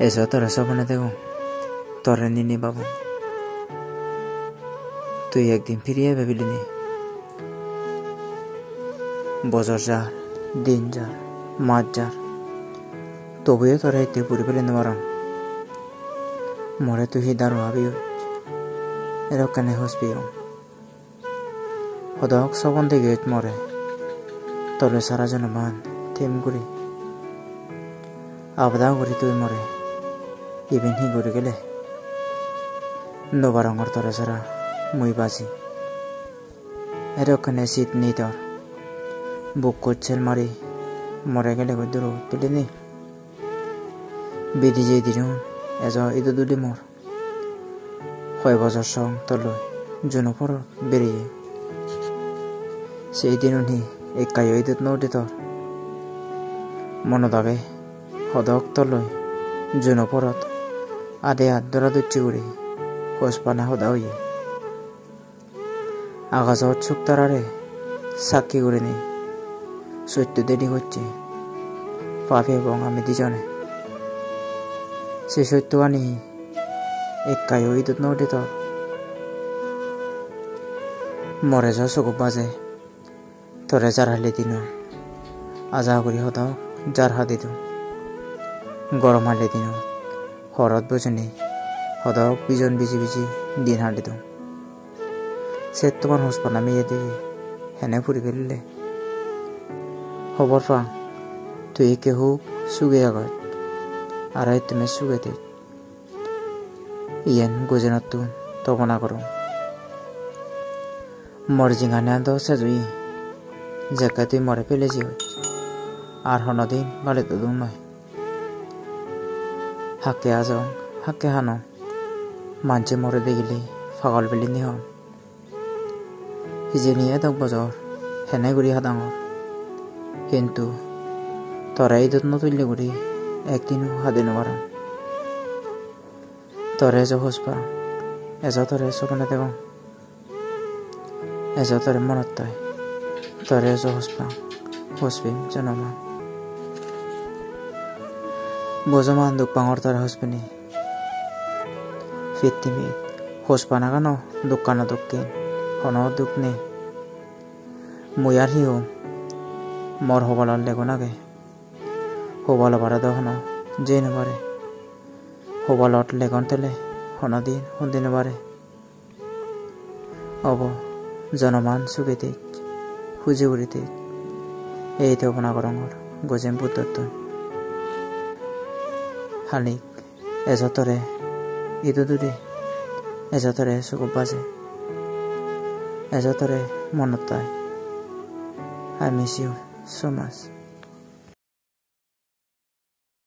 Eso তোরা সপনে দেখো তোরে নিনি বাবু তুই একদিন ফিরিয়ে ভেবিলিনি বছর যার দিন যার মাস যার তবুও তোরা এতে পুরি ফেলে নেবার মরে তুই দারু ভাবিও এরকম হসপিও হদক সপন থেকে মরে তোরে সারা জন মান থেম করি আবদা করি তুই মরে ইভেন হি করে গেলে নবারঙর তোরে সারা মুই বাজি এরকম শীত নেই তোর বুক করছেন মারি মরে গেলে দূর পেলেনি বিধি যে দিন এজ ইদু দুলি মোর 6 বছর সং তলৈ জুনপর বেরিয়ে সেই দিন উনি একাই ইদুত নদী তোর মনদাগে হদক তলৈ জুনপরত আদে হাত ধরা দুচ্ছি করে হোসপানা হদা হইয়ে আকাশত শুক্তারারে সাক্ষী করে নেই সত্য দেরি হচ্ছে পাপে এবং আমি দুজনে সে সত্য আনি একাই ইদুত নদী তোর মরে যা চকু বাজে তোরে যার হালি দিন আজা করি হদক যার হাতি দিও গরম হালি দিন হরত বজনি হদক বিজন বিজি বিজি দিন হাঁটি দিও সে তোমার হোসপানা মেয়ে দিয়ে হেনে ফুরি ফেললে খবর পা তুই কে হোক সুগে আগত আর তুমি সুগে দে ইয়ান গোজেনত তুন তপনা করো মরজিঙানে আন সে জুই জায়গা তুই মরে ফেলেছি আর হনদিন ভালো তো দুম নয় হাকে আজ হাকে হানো মানছে মরে দেখিলে ফাগল বেলি নি হন হিজে নিয়ে 10 বছর হেনে ঘুরি হাদাঙর কিন্তু তোরা এই যত্ন তুললে ঘুরি একদিনও হাতে নেবার তোরে এজ হোসপা এজ তোরে সপনে দেব এজ তোরে মনত তয় তোরে এজ হোসপা হোসপিম জনমান বজমান দুঃখ পাঙর তোরে হোসপিনি ফিরতিমি হোসপা না কেন দোকানো দক্ষিণ হন দুঃখ নেই মুয়ার হিও মর হবালার লেগো নাগে হবাল বারা দহন যে নেবারে হবালত লেগন তেলে হনদিন হন্দিন বারে অব জনমান সুগেতে খুঁজে উড়িতে এই তো বনা করঙর গজেম পুত্তন হালিক এজতরে ইদু দুরে এজতরে চকু বাজে এজতরে মনত তাই I miss you so much.